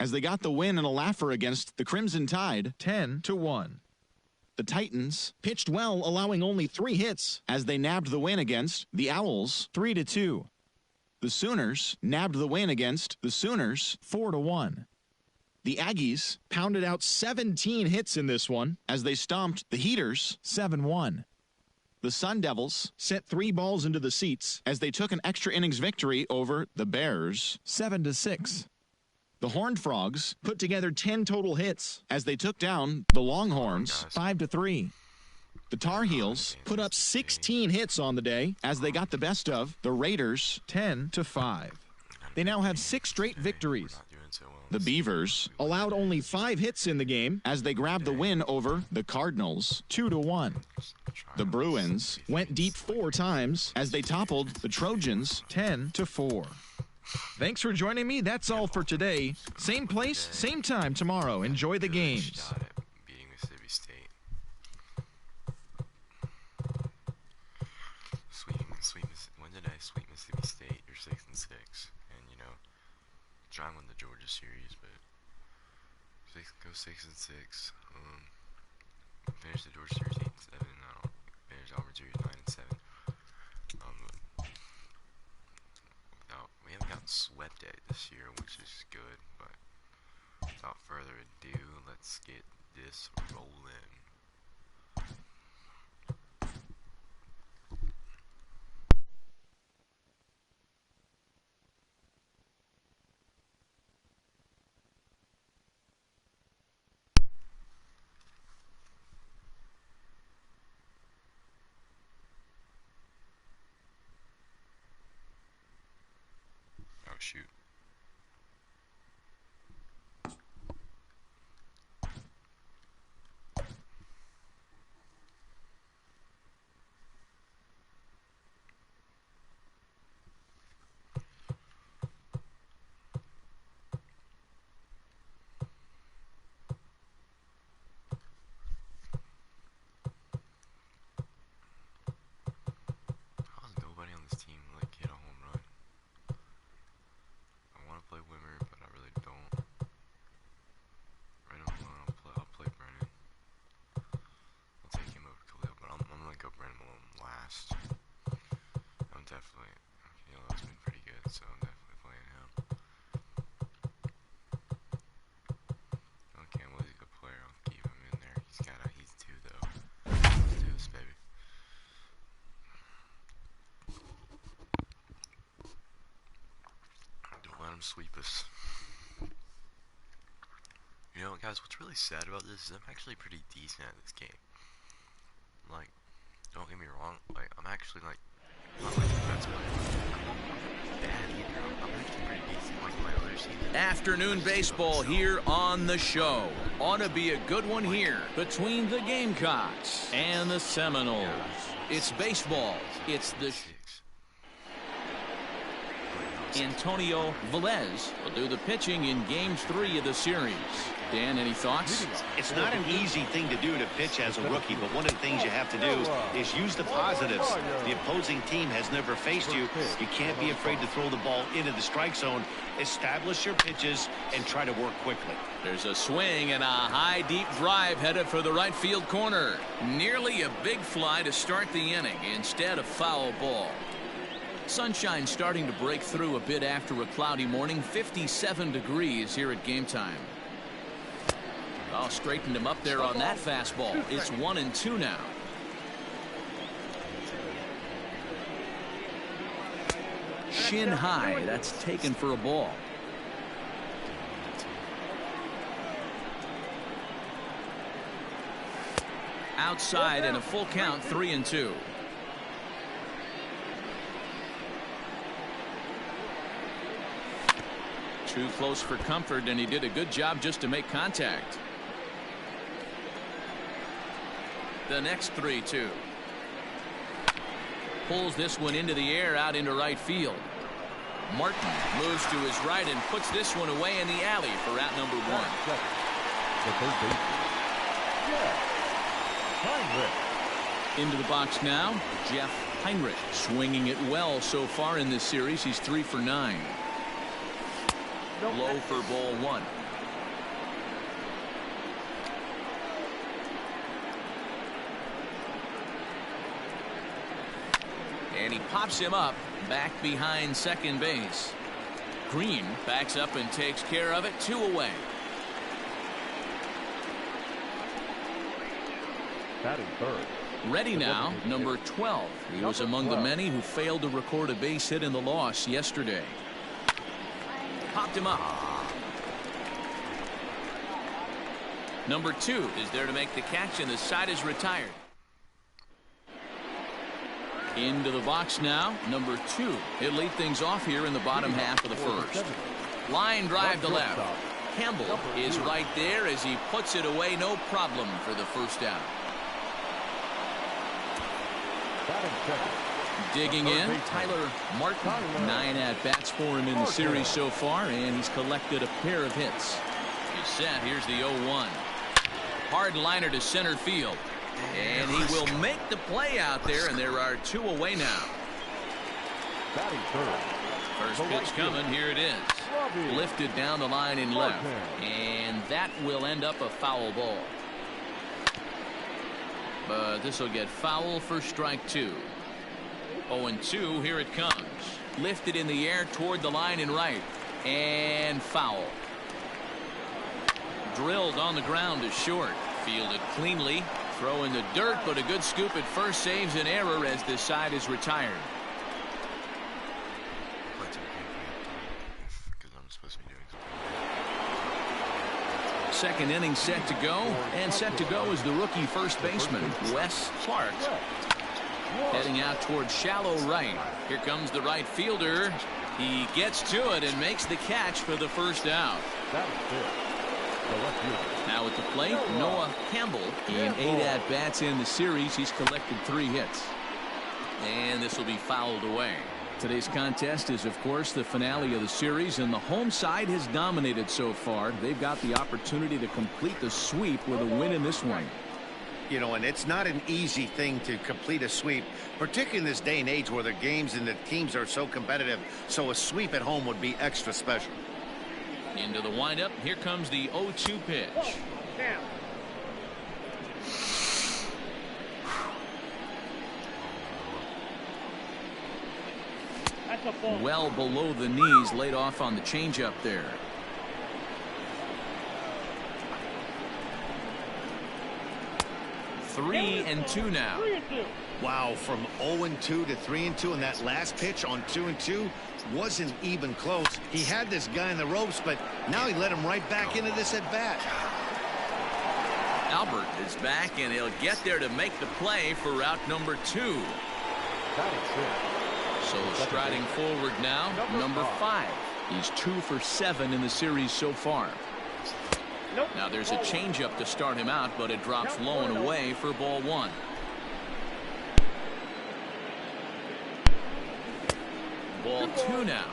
as they got the win in a laugher against the Crimson Tide, 10-1. The Titans pitched well, allowing only 3 hits as they nabbed the win against the Owls, 3-2. The Sooners nabbed the win against the Sooners, 4-1. The Aggies pounded out 17 hits in this one as they stomped the Heaters, 7-1. The Sun Devils sent 3 balls into the seats as they took an extra innings victory over the Bears, 7-6. The Horned Frogs put together 10 total hits as they took down the Longhorns, 5-3. The Tar Heels put up 16 hits on the day as they got the best of the Raiders, 10-5. They now have 6 straight victories. The Beavers allowed only 5 hits in the game as they grabbed the win over the Cardinals, 2-1. The Bruins went deep 4 times as they toppled the Trojans, 10-4. Thanks for joining me. That's all for today. Same place, same time tomorrow. Enjoy the games. When did I sweep Mississippi State? You're 6-6, and you know, try and win the Georgia series, but go 6-6. Finish the Georgia series 8-7. Finish Auburn series 9-7. We haven't gotten swept at this year, which is good. But without further ado, let's get this rolling. Oh shoot. How's nobody on this team like hit a home run? I want to play Wimmer, but I really don't. Right alone, I'll play Brennan. I'll take him over Khalil, but I'm gonna go Brennan Malone last. I'm definitely, it's been pretty good, so I'm definitely playing him. Okay, well, he's a good player. I'll keep him in there. He's 2 though. Let's do this, baby. Don't let him sweep us. You know, guys, what's really sad about this is I'm actually pretty decent at this game. Like, don't get me wrong, like, I'm actually, like, not like the best player. I'm bad either. I'm actually pretty decent like my other season. Afternoon baseball here on the show. Ought to be a good one here between the Gamecocks and the Seminoles. It's baseball. It's the... Antonio Velez will do the pitching in Games 3 of the series. Dan, any thoughts? It's not an easy thing to do to pitch as a rookie, but one of the things you have to do is use the positives. The opposing team has never faced you. You can't be afraid to throw the ball into the strike zone. Establish your pitches and try to work quickly. There's a swing and a high deep drive headed for the right field corner. Nearly a big fly to start the inning. Instead, a foul ball. Sunshine starting to break through a bit after a cloudy morning. 57 degrees here at game time. Oh, straightened him up there on that fastball. It's 1-2 now. Shin high. That's taken for a ball. Outside and a full count, 3-2. Too close for comfort, and he did a good job just to make contact. The next 3-2. Pulls this one into the air out into right field. Martin moves to his right and puts this one away in the alley for out number 1. The third baseman, Jeff Heinrich. Into the box now, Jeff Heinrich. Swinging it well so far in this series. He's 3 for 9. Low for ball 1. And he pops him up back behind second base. Green backs up and takes care of it. 2 away. Batting third. Ready now, number 12. He was among the many who failed to record a base hit in the loss yesterday. Popped him up. Number 2 is there to make the catch, and the side is retired. Into the box now, number 2. He'll lead things off here in the bottom half of the first. Line drive to left. Campbell is right there as he puts it away. No problem for the first out. Digging in, Tyler Martin. 9 at-bats for him in the series so far, and he's collected a pair of hits. He's set. Here's the 0-1. Hard liner to center field. And he will make the play out there, and there are 2 away now. First pitch coming. Here it is. Lifted down the line in left. And that will end up a foul ball. But this will get foul for strike 2. 0-2. Here it comes. Lifted in the air toward the line and right. And foul. Drilled on the ground to short. Fielded cleanly. Throw in the dirt, but a good scoop at first saves an error as this side is retired. Second inning set to go, and set to go is the rookie first baseman, Wes Clark. Heading out towards shallow right. Here comes the right fielder. He gets to it and makes the catch for the first out. Now at the plate, Noah Campbell. In 8 at-bats in the series, he's collected 3 hits. And this will be fouled away. Today's contest is, of course, the finale of the series, and the home side has dominated so far. They've got the opportunity to complete the sweep with a win in this one. You know, and it's not an easy thing to complete a sweep, particularly in this day and age where the games and the teams are so competitive. So a sweep at home would be extra special. Into the windup. Here comes the 0-2 pitch. Well below the knees, laid off on the changeup there. Three and two now. Wow, from 0-2 to 3-2, and that last pitch on 2-2 wasn't even close. He had this guy in the ropes, but now he let him right back into this at bat. Albert is back, and he'll get there to make the play for route number 2. So striding forward now, number 5. He's 2 for 7 in the series so far. Now there's a changeup to start him out, but it drops low and away for ball 1. Ball 2 now.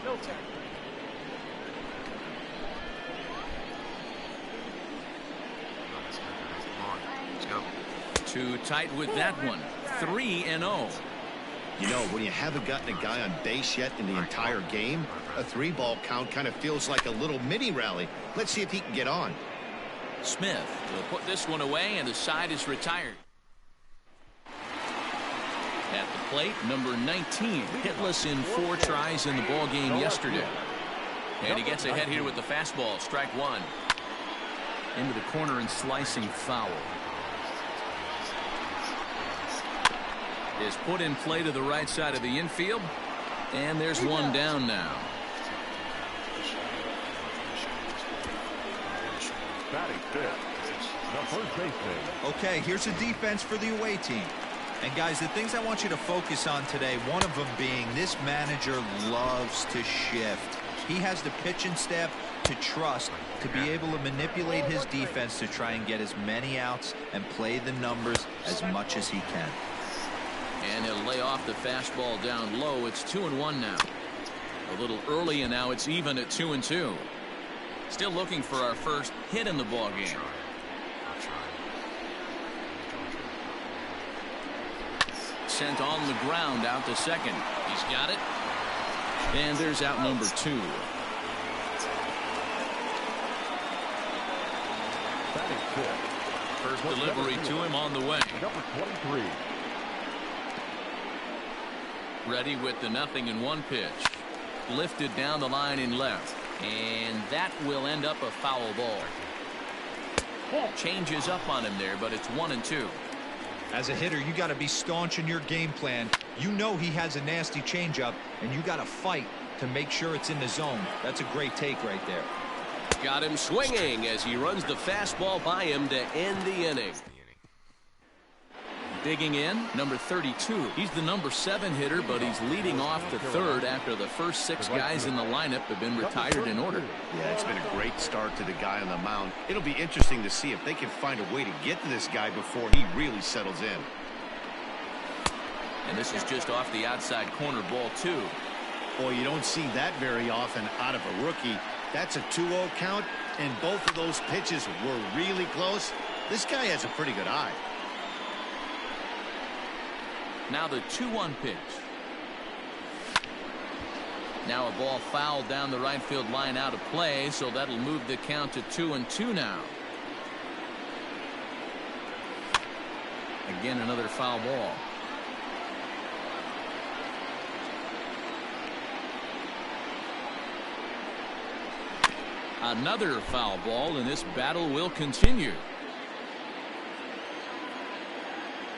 Too tight with that one. 3-0. You know, when you haven't gotten a guy on base yet in the entire game, a 3-ball count kind of feels like a little mini rally. Let's see if he can get on. Smith will put this one away, and the side is retired. At the plate, number 19, hitless in 4 tries in the ball game yesterday. And he gets ahead here with the fastball. Strike 1. Into the corner and slicing foul. Is put in play to the right side of the infield, and there's one down now. Okay, here's a defense for the away team. And guys, the things I want you to focus on today, one of them being this manager loves to shift. He has the pitching staff to trust to be able to manipulate his defense to try and get as many outs and play the numbers as much as he can. And he'll lay off the fastball down low. It's 2-1 now. A little early, and now it's even at 2-2. Still looking for our first hit in the ball game. Sent on the ground out to second. He's got it. And there's out number 2. First delivery to him on the way. Number 23. Ready with the 0-1 pitch. Lifted down the line in left. And that will end up a foul ball. Changes up on him there, but it's 1-2. As a hitter, you got to be staunch in your game plan. You know he has a nasty changeup, and you got to fight to make sure it's in the zone. That's a great take right there. Got him swinging as he runs the fastball by him to end the inning. Digging in, number 32. He's the number 7 hitter, but he's leading off the third after the first 6 guys in the lineup have been retired in order. Yeah, it's been a great start to the guy on the mound. It'll be interesting to see if they can find a way to get to this guy before he really settles in. And this is just off the outside corner, ball 2. Boy, you don't see that very often out of a rookie. That's a 2-0 count, and both of those pitches were really close. This guy has a pretty good eye. Now the 2-1 pitch. Now a ball fouled down the right field line out of play, so that'll move the count to 2-2 now. Again, another foul ball. Another foul ball, and this battle will continue.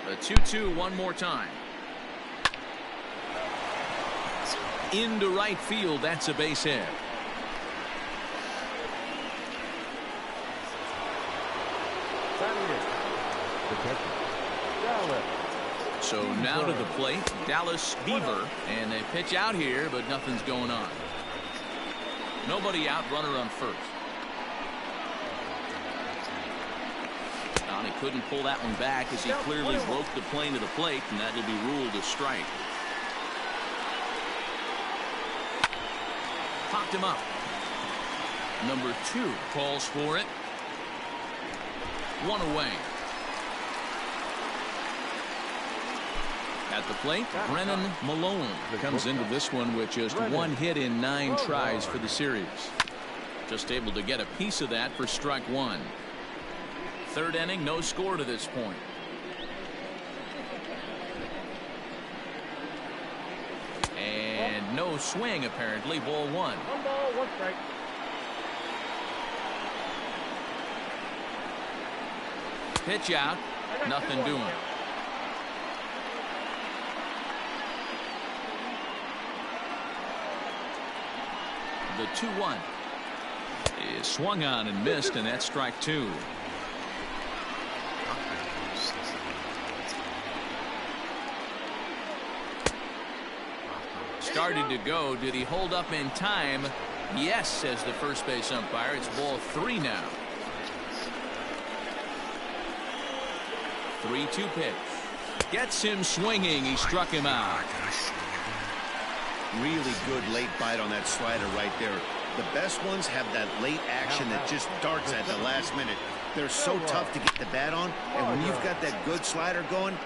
The 2-2 one more time. Into right field, that's a base hit. So now to the plate, Dallas Beaver, and they pitch out here, but nothing's going on. Nobody out, runner on first. He couldn't pull that one back as he clearly broke the plane to the plate, and that'll be ruled a strike. Popped him up. Number 2 calls for it. 1 away. At the plate, Brennan Malone comes into this one with just 1 hit in 9 tries for the series. Just able to get a piece of that for strike 1. Third inning, no score to this point. And no swing, apparently. Ball 1. 1 ball, 1 strike. Pitch out. Nothing doing. The 2-1 is swung on and missed, and that's strike 2. Started to go. Did he hold up in time? Yes, says the first base umpire. It's ball 3 now. 3-2 pitch. Gets him swinging. He struck him out. Really good late bite on that slider right there. The best ones have that late action that just darts at the last minute. They're so tough to get the bat on, and when you've got that good slider going.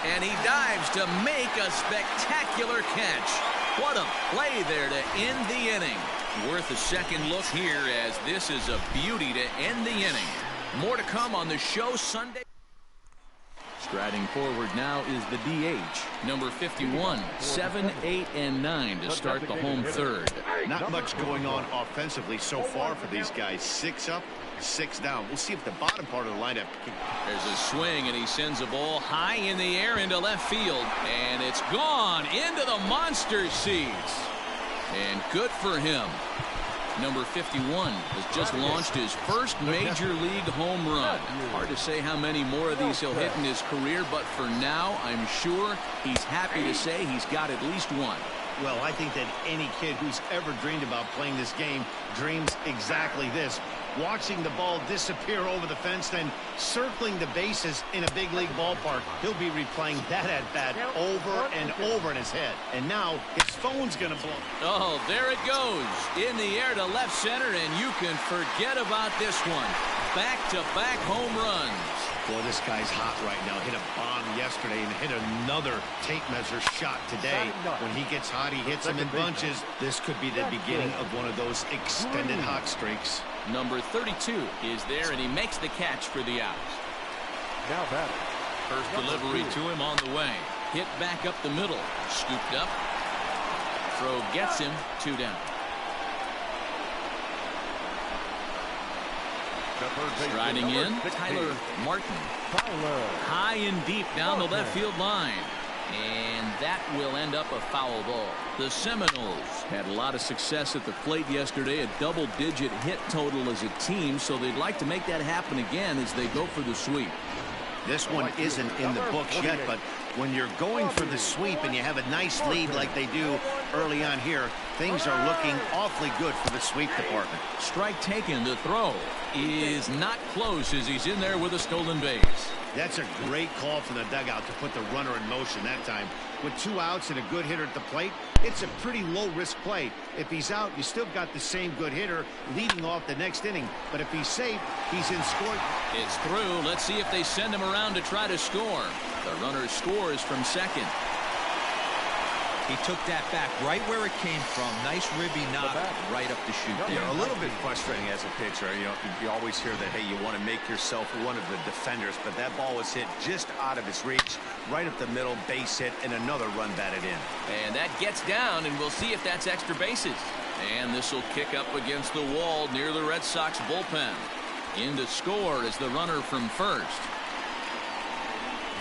And he dives to make a spectacular catch. What a play there to end the inning. Worth a second look here, as this is a beauty to end the inning. More to come on the show Sunday. Striding forward now is the DH, number 51, 7, 8, and 9 to start the home third. Not much going on offensively so far for these guys. 6 up, 6 down. We'll see if the bottom part of the lineup can... There's a swing, and he sends a ball high in the air into left field, and it's gone into the monster seats. And good for him. Number 51 has just launched his first major league home run. Hard to say how many more of these he'll hit in his career, but for now, I'm sure he's happy to say he's got at least 1. Well, I think that any kid who's ever dreamed about playing this game dreams exactly this. Watching the ball disappear over the fence, then circling the bases in a big league ballpark. He'll be replaying that at bat over and over in his head. And now his phone's going to blow. Oh, there it goes. In the air to left center, and you can forget about this one. Back-to-back home runs. Boy, this guy's hot right now. Hit a bomb yesterday and hit another tape measure shot today. When he gets hot, he hits them in bunches. This could be the beginning of one of those extended hot streaks. Number 32 is there, and he makes the catch for the out. Now batter. First delivery to him on the way. Hit back up the middle. Scooped up. Throw gets him. 2 down. Striding in, Tyler Martin. High and deep down the left field line. And that will end up a foul ball. The Seminoles had a lot of success at the plate yesterday, a double-digit hit total as a team, so they'd like to make that happen again as they go for the sweep. This one isn't in the books yet, but when you're going for the sweep and you have a nice lead like they do early on here, things are looking awfully good for the sweep department. Strike taken. The throw is not close as he's in there with a stolen base. That's a great call from the dugout to put the runner in motion that time. With 2 outs and a good hitter at the plate, it's a pretty low-risk play. If he's out, you still got the same good hitter leading off the next inning. But if he's safe, he's in score. It's through. Let's see if they send him around to try to score. The runner scores from second. He took that back right where it came from. Nice ribby knock right up the chute. Yeah, a little bit frustrating as a pitcher. You know, you always hear that, hey, you want to make yourself one of the defenders, but that ball was hit just out of his reach, right up the middle, base hit, and another run batted in. And that gets down, and we'll see if that's extra bases. And this will kick up against the wall near the Red Sox bullpen. In to score is the runner from first.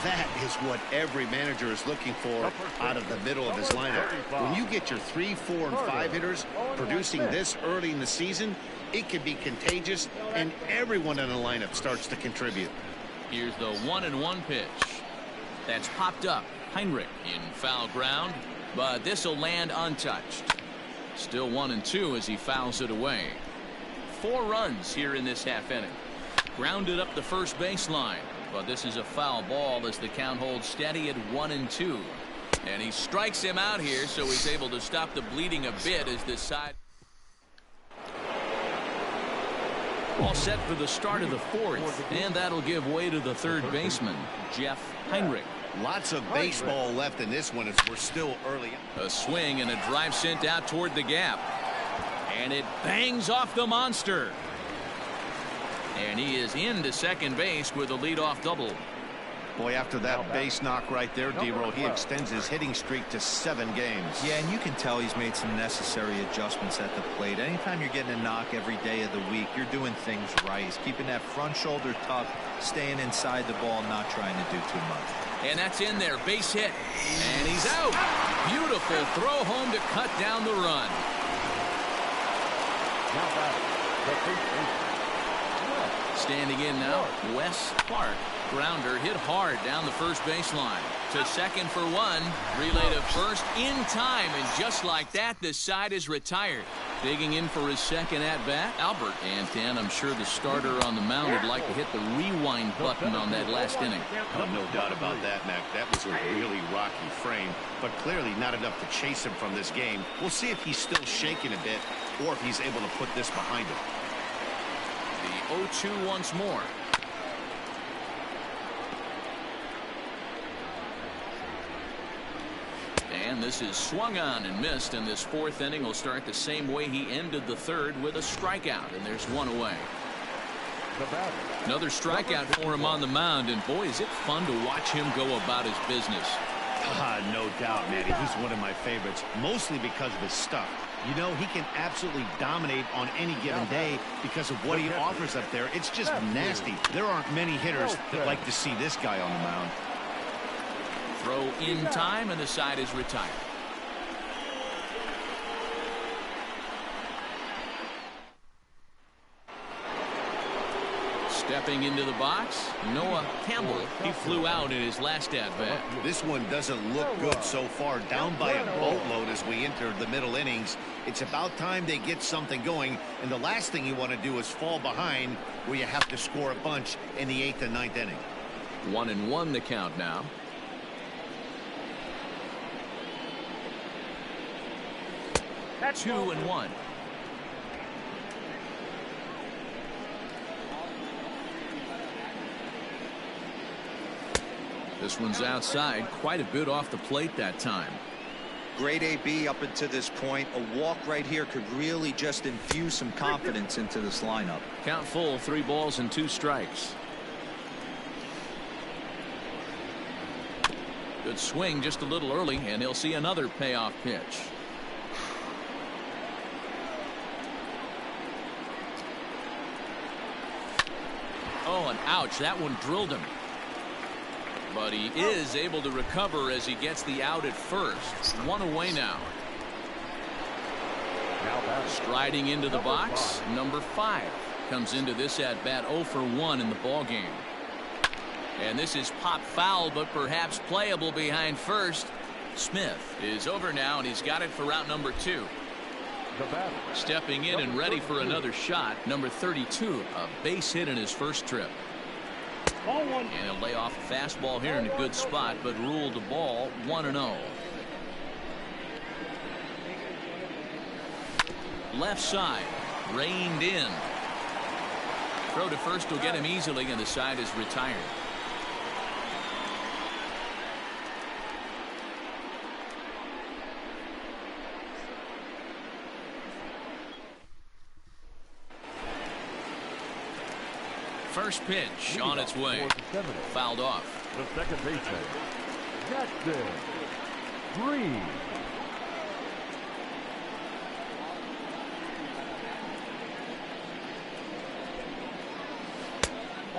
That is what every manager is looking for out of the middle of his lineup. When you get your 3, 4, and 5 hitters producing this early in the season, it can be contagious, and everyone in the lineup starts to contribute. Here's the 1-1 pitch. That's popped up. Heinrich in foul ground, but this will land untouched. Still 1-2 as he fouls it away. 4 runs here in this half inning. Grounded up the first baseline. But this is a foul ball as the count holds steady at 1-2. And he strikes him out here, so he's able to stop the bleeding a bit as this side. All set for the start of the 4th, and that'll give way to the third baseman, Jeff Heinrich. Lots of baseball left in this one as we're still early. A swing and a drive sent out toward the gap. And it bangs off the monster. And he is into second base with a leadoff double. Boy, after that base knock right there, D-Roll, he extends his hitting streak to 7 games. Yeah, and you can tell he's made some necessary adjustments at the plate. Anytime you're getting a knock every day of the week, you're doing things right. He's keeping that front shoulder tucked, staying inside the ball, not trying to do too much. And that's in there, base hit. And he's out. Beautiful throw home to cut down the run. Standing in now, Wes Clark. Grounder hit hard down the first baseline. To second for 1. Relay to first in time. And just like that, the side is retired. Digging in for his second at-bat, Albert. And Dan, I'm sure the starter on the mound would like to hit the rewind button on that last inning. Oh, no doubt about that, Mac. That was a really rocky frame, but clearly not enough to chase him from this game. We'll see if he's still shaking a bit or if he's able to put this behind him. The 0-2 once more. And this is swung on and missed, and this 4th inning will start the same way he ended the 3rd with a strikeout, and there's 1 away. Another strikeout for him on the mound, and boy, is it fun to watch him go about his business. No doubt, Matty. He's one of my favorites, mostly because of his stuff. You know, he can absolutely dominate on any given day because of what he offers up there. It's just nasty. There aren't many hitters that like to see this guy on the mound. Throw in time, and the side is retired. Stepping into the box, Noah Campbell. He flew out in his last at-bat. This one doesn't look good so far. Down by a boatload as we enter the middle innings. It's about time they get something going, and the last thing you want to do is fall behind where you have to score a bunch in the 8th and 9th inning. 1-1 the count now. That's 2-1. This one's outside, quite a bit off the plate that time. Great AB up until this point. A walk right here could really just infuse some confidence into this lineup. Count full, 3 balls and 2 strikes. Good swing just a little early, and he'll see another payoff pitch. Oh, and ouch, that one drilled him. But he is able to recover as he gets the out at first. One away now. Striding into the box, number 5 comes into this at bat 0 for 1 in the ball game. And this is pop foul, but perhaps playable behind first. Smith is over now, and he's got it for route number 2. Stepping in and ready for another shot, number 32, a base hit in his first trip. And he'll lay off a fastball here in a good spot, but ruled the ball 1-0. Left side, reined in. Throw to first will get him easily, and the side is retired. First pitch on its way. Fouled off. The second baseman, Jackson Green.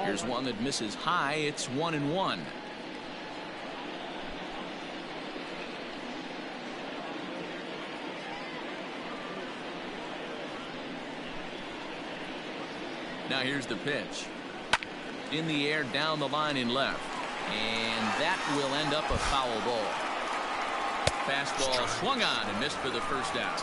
Here's one that misses high. It's 1-1. Now here's the pitch. In the air, down the line in left. And that will end up a foul ball. Fastball swung on and missed for the first out.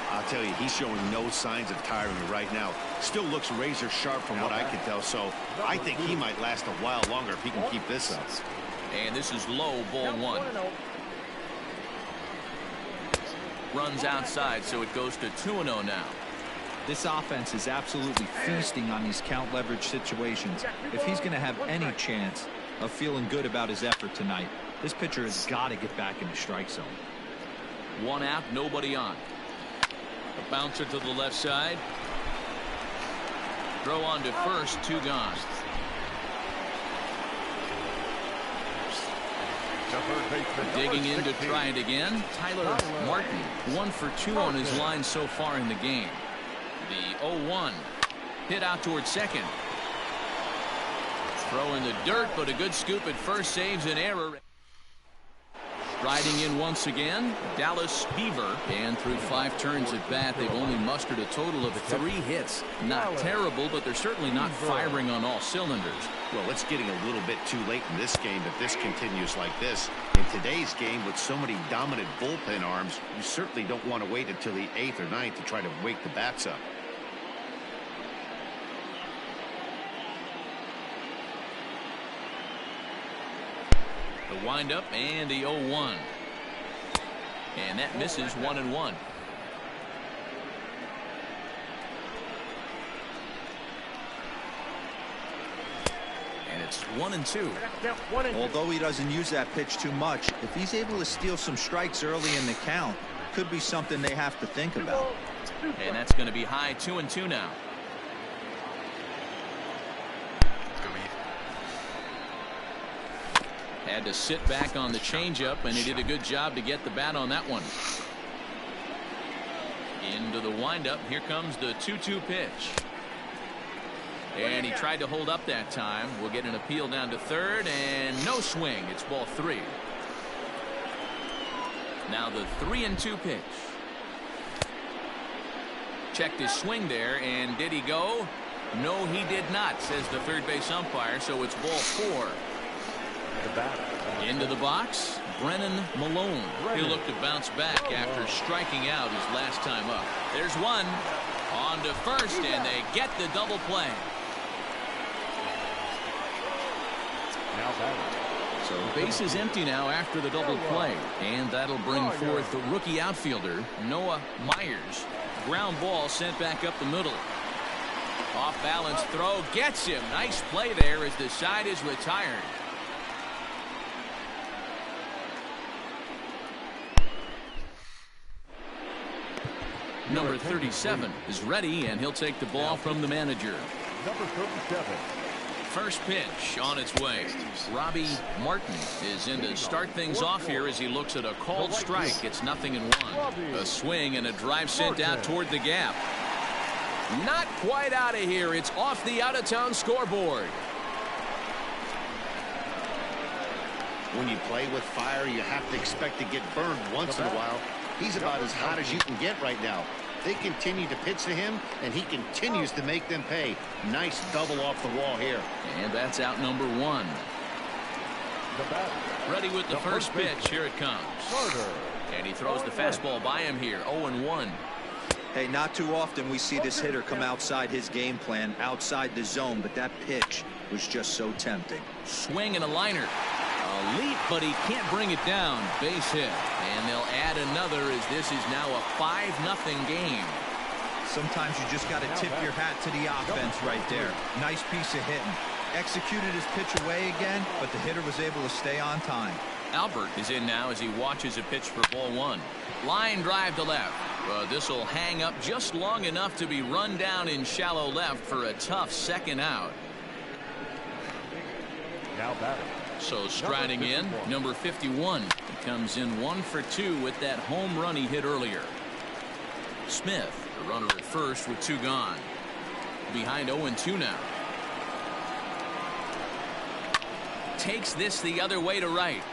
I'll tell you, he's showing no signs of tiring right now. Still looks razor sharp from what I can tell, so I think he might last a while longer if he can keep this up. And this is low, ball 1. Runs outside, so it goes to 2-0 now. This offense is absolutely feasting on these count leverage situations. If he's going to have any chance of feeling good about his effort tonight, this pitcher has got to get back in the strike zone. 1 out, nobody on. A bouncer to the left side. Throw on to first, 2 gone. Digging in to try it again. Tyler Martin, 1 for 2 on his line so far in the game. The 0-1 hit out towards second. Throw in the dirt, but a good scoop at first saves an error. Riding in once again, Dallas Beaver, and through 5 turns at bat, they've only mustered a total of 3 hits. Not terrible, but they're certainly not firing on all cylinders. Well, it's getting a little bit too late in this game if this continues like this. In today's game, with so many dominant bullpen arms, you certainly don't want to wait until the 8th or 9th to try to wake the bats up. The windup and the 0-1. And that misses 1-1. And it's 1-2. Although he doesn't use that pitch too much, if he's able to steal some strikes early in the count, could be something they have to think about. And that's going to be high, 2-2 now. Had to sit back on the changeup, and he did a good job to get the bat on that one. Into the windup. Here comes the 2-2 pitch. And he tried to hold up that time. We'll get an appeal down to third, and no swing. It's ball 3. Now the 3-2 pitch. Checked his swing there, and did he go? No, he did not, says the third base umpire, so it's ball 4. Into the box, Brennan Malone. He'll look to bounce back after striking out his last time up. There's one. On to first, and they get the double play. So base is empty now after the double play, and that'll bring forth the rookie outfielder, Noah Myers. Ground ball sent back up the middle. Off balance throw gets him. Nice play there as the side is retired. Number 37 is ready, and he'll take the ball from the manager. Number 37, First pitch on its way. Robbie Martin is in to start things off here as he looks at a called strike. It's 0-1. A swing and a drive sent out toward the gap. Not quite out of here. It's off the out-of-town scoreboard. When you play with fire, you have to expect to get burned once in a while. He's about as hot as you can get right now. They continue to pitch to him, and he continues to make them pay. Nice double off the wall here. And that's out number 1. Ready with the first pitch. Here it comes. And he throws the fastball by him here. 0-1. Hey, not too often we see this hitter come outside his game plan, outside the zone, but that pitch was just so tempting. Swing and a liner. A leap, but he can't bring it down. Base hit. And they'll add another as this is now a 5-0 game. Sometimes you just got to tip your hat to the offense right there. Nice piece of hitting. Executed his pitch away again, but the hitter was able to stay on time. Albert is in now as he watches a pitch for ball 1. Line drive to left. This will hang up just long enough to be run down in shallow left for a tough second out. Now batting. So striding in, number 51. He comes in 1 for 2 with that home run he hit earlier. Smith, the runner at first with 2 gone. Behind 0-2 now. Takes this the other way to right.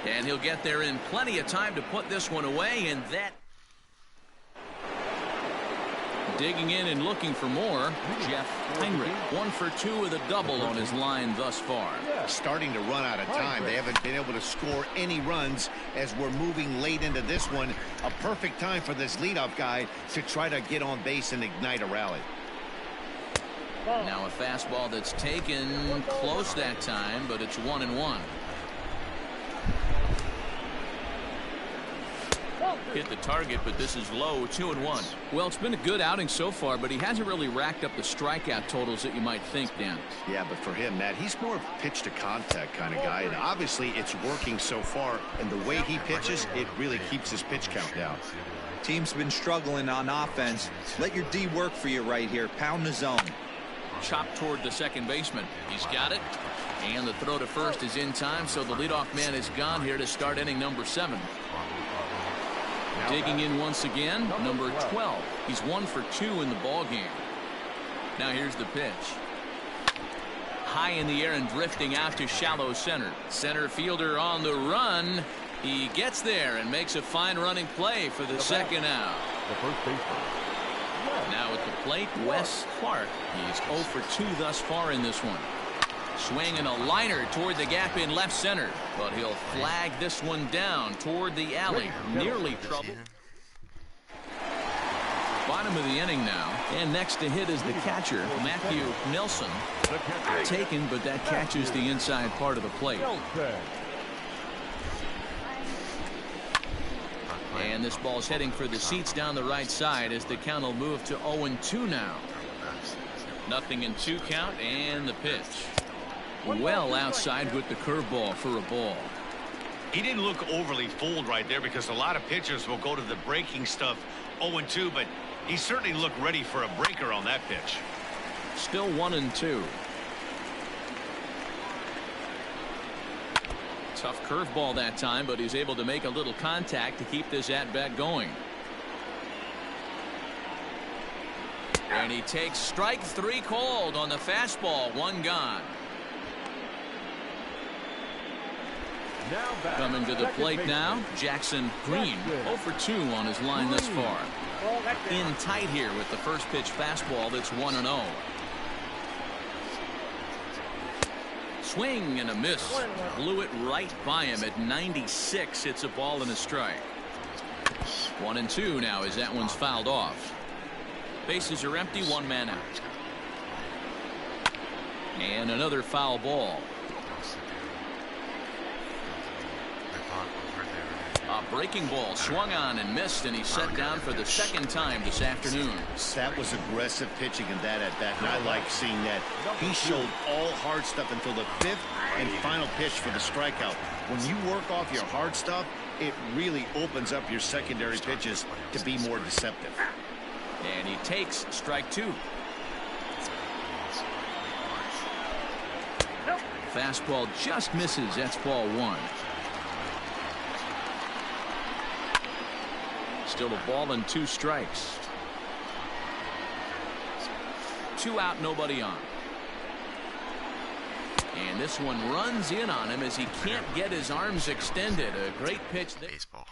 And he'll get there in plenty of time to put this one away, and that. Digging in and looking for more, Jeff Heinrich. 1 for 2 with a double on his line thus far. Starting to run out of time. They haven't been able to score any runs as we're moving late into this one. A perfect time for this leadoff guy to try to get on base and ignite a rally. Now a fastball that's taken close that time, but it's 1-1. Hit the target, but this is low. 2-1. Well, it's been a good outing so far, but he hasn't really racked up the strikeout totals that you might think, Dan. Yeah, but for him, Matt, he's more of a pitch to contact kind of guy, and obviously it's working so far, and the way he pitches, it really keeps his pitch count down. Team's been struggling on offense. Let your D work for you right here. Pound the zone. Chopped toward the second baseman. He's got it, and the throw to first is in time, so the leadoff man is gone here to start inning number 7. Digging in once again, number 12. He's 1 for 2 in the ball game. Now here's the pitch. High in the air and drifting out to shallow center. Center fielder on the run. He gets there and makes a fine running play for the second out. The first baseman. Now at the plate, Wes Clark. He's 0 for 2 thus far in this one. Swing and a liner toward the gap in left center, but he'll flag this one down toward the alley. Nearly trouble. Bottom of the inning now, and next to hit is the catcher, Matthew Nelson. Taken, but that catches the inside part of the plate. And this ball's heading for the seats down the right side as the count will move to 0-2 now. 0-2 count, and the pitch. Well outside with the curveball for a ball. He didn't look overly fooled right there because a lot of pitchers will go to the breaking stuff 0-2, but he certainly looked ready for a breaker on that pitch. Still 1-2. Tough curveball that time, but he's able to make a little contact to keep this at-bat going. And he takes strike 3 called on the fastball. 1 gone. Coming to the plate now, Jackson Green. 0 for 2 on his line thus far. In tight here with the first pitch fastball that's 1-0. Swing and a miss. Blew it right by him at 96. It's a ball and a strike. 1-2 now as that one's fouled off. Bases are empty, 1 man out. And another foul ball. A breaking ball swung on and missed, and he's set down for the second time this afternoon. That was aggressive pitching in that at bat, and I like seeing that. He showed all hard stuff until the 5th and final pitch for the strikeout. When you work off your hard stuff, it really opens up your secondary pitches to be more deceptive. And he takes strike 2. Fastball just misses. That's ball one. Still a ball and 2 strikes. 2 out, nobody on. And this one runs in on him as he can't get his arms extended. A great pitch. Baseball.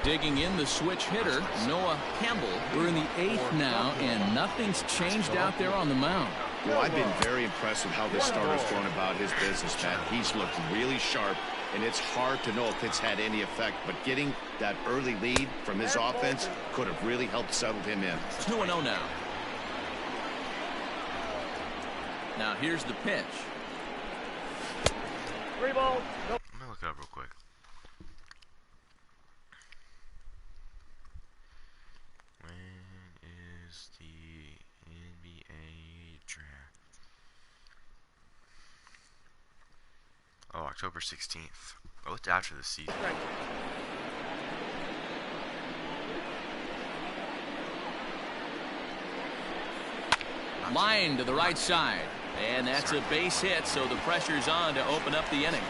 Digging in the switch hitter, Noah Campbell. We're in the 8th now, and nothing's changed out there on the mound. Well, I've been very impressed with how this starter's going about his business, Matt. He's looked really sharp, and it's hard to know if it's had any effect, but getting that early lead from his offense could have really helped settle him in. 2-0 now. Now here's the pitch. 3 balls. Nope. I'm gonna look it up real quick. When is the NBA draft? Oh, October 16th. Oh, it's after the season. Right. Line to the right side. And that's a base hit, so the pressure's on to open up the inning.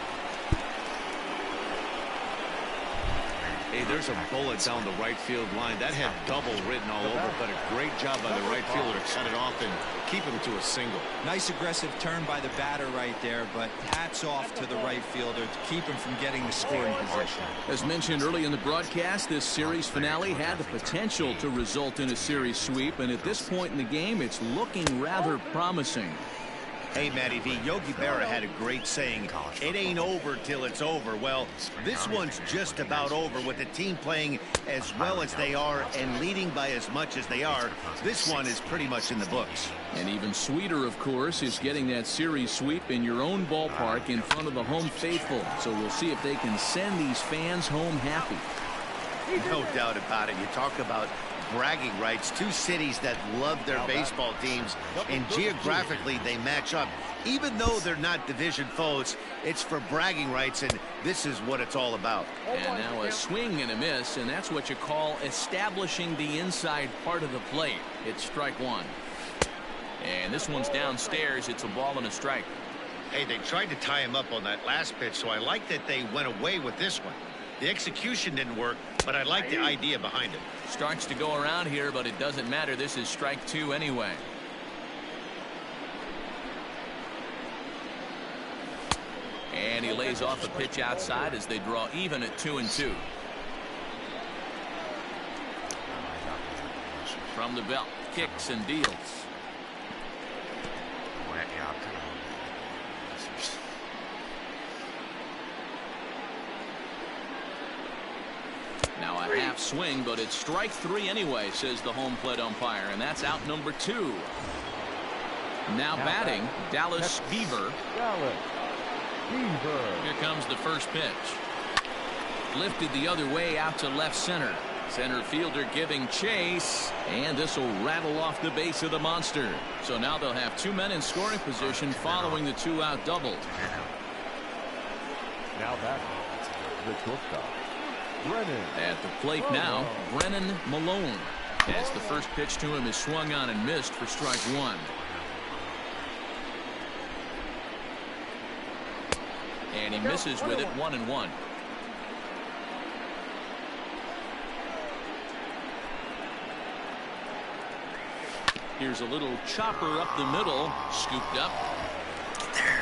Hey, there's a bullet down the right field line. That had double written all over, but a great job by the right fielder to cut it off and keep him to a single. Nice aggressive turn by the batter right there, but hats off to the right fielder to keep him from getting the scoring position. As mentioned early in the broadcast, this series finale had the potential to result in a series sweep, and at this point in the game, it's looking rather promising. Hey, Matty V, Yogi Berra had a great saying, it ain't over till it's over. Well, this one's just about over with the team playing as well as they are and leading by as much as they are. This one is pretty much in the books. And even sweeter, of course, is getting that series sweep in your own ballpark in front of the home faithful. So we'll see if they can send these fans home happy. No doubt about it. You talk about bragging rights. 2 cities that love their baseball teams, and geographically they match up. Even though they're not division foes, it's for bragging rights, and this is what it's all about. And now a swing and a miss, and that's what you call establishing the inside part of the plate. It's strike 1. And this one's downstairs. It's a ball and a strike. Hey, they tried to tie him up on that last pitch, so I like that they went away with this one. The execution didn't work, but I like the idea behind it. Starts to go around here, but it doesn't matter. This is strike 2 anyway. And he lays off a pitch outside as they draw even at 2-2. From the belt, kicks and deals. Now a half swing, but it's strike 3 anyway, says the home plate umpire, and that's out number 2. Now batting, Dallas Beaver. Here comes the first pitch. Lifted the other way out to left center. Center fielder giving chase, and this will rattle off the base of the monster. So now they'll have 2 men in scoring position following the 2-out double. Now batting, the shortstop, Brennan. At the plate now, Brennan Malone. As the first pitch to him is swung on and missed for strike 1. And he misses with it, 1-1. Here's a little chopper up the middle, scooped up.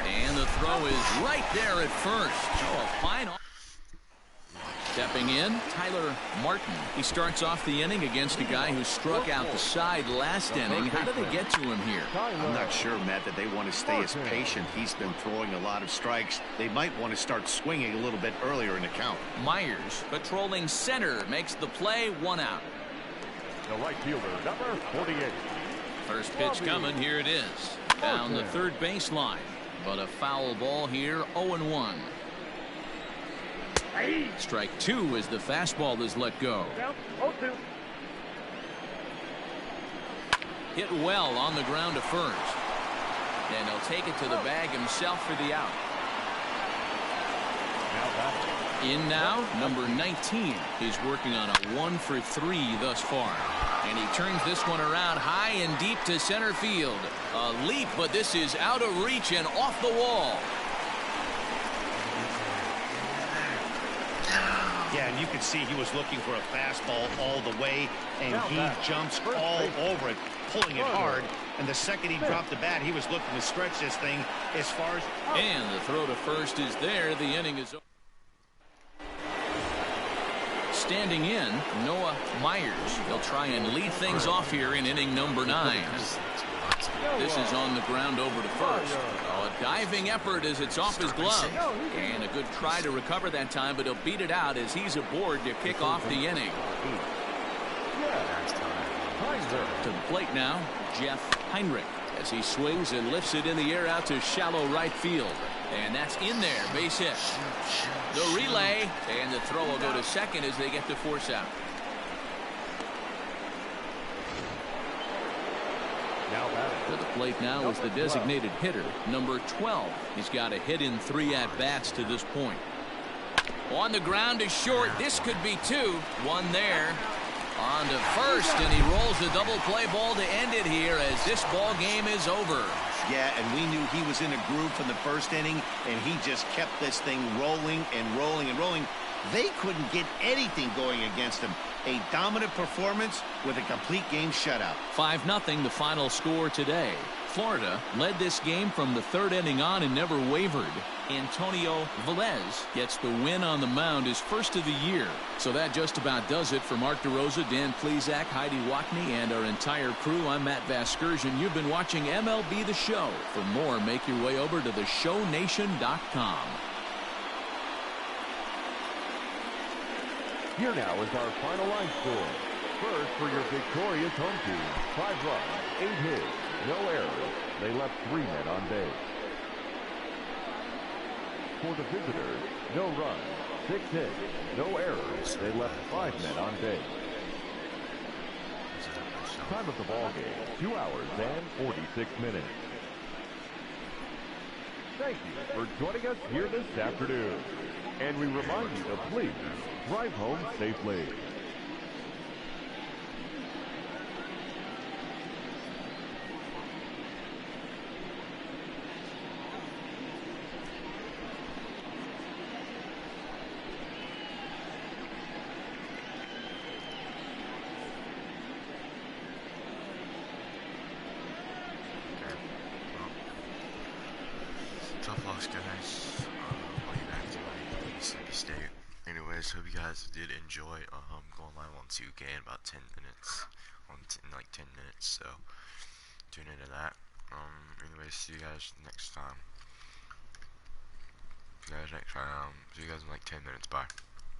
And the throw is right there at first. Oh, a fine. Stepping in, Tyler Martin. He starts off the inning against a guy who struck out the side last inning. How did they get to him here? I'm not sure, Matt, that they want to stay as patient. He's been throwing a lot of strikes. They might want to start swinging a little bit earlier in the count. Myers, patrolling center, makes the play, 1 out. The right fielder, number 48. First pitch coming, here it is. Down the third baseline. But a foul ball here, 0-1. Strike 2 as the fastball is let go. Hit well on the ground to first. And he'll take it to the bag himself for the out. In now, number 19. He's working on a 1 for 3 thus far. And he turns this one around high and deep to center field. A leap, but this is out of reach and off the wall. Yeah, and you can see he was looking for a fastball all the way, and he jumps all over it, pulling it hard. And the second he dropped the bat, he was looking to stretch this thing as far as... And the throw to first is there. The inning is over. Standing in, Noah Myers. He'll try and lead things off here in inning number 9. This is on the ground over to first. A diving effort as it's off his glove. And a good try to recover that time, but he'll beat it out as he's aboard to kick off the inning. To the plate now, Jeff Heinrich, as he swings and lifts it in the air out to shallow right field. And that's in there, base hit. The relay, and the throw will go to second as they get the force out. To the plate now is the designated hitter, number 12. He's got a hit in 3 at-bats to this point. On the ground is short. This could be 2. One there. On to first, and he rolls the double play ball to end it here as this ball game is over. Yeah, and we knew he was in a groove from the first inning, and he just kept this thing rolling and rolling and rolling. They couldn't get anything going against him. A dominant performance with a complete game shutout. 5-0 the final score today. Florida led this game from the 3rd inning on and never wavered. Antonio Velez gets the win on the mound, his first of the year. So that just about does it for Mark DeRosa, Dan Plesac, Heidi Watney, and our entire crew. I'm Matt Vasgersian. You've been watching MLB The Show. For more, make your way over to theshownation.com. Here now is our final line score. First for your victorious home team, 5 runs, 8 hits, no errors. They left 3 men on base. For the visitors, no runs, 6 hits, no errors. They left 5 men on base. Time of the ball game, 2 hours and 46 minutes. Thank you for joining us here this afternoon. And we remind you to please drive home safely. Tough loss, guys. Going back to Mississippi State. Anyways, hope you guys did enjoy going live on 2K in about 10 minutes. In like 10 minutes, so tune into that. Anyways, see you guys next time. See you guys in like 10 minutes. Bye.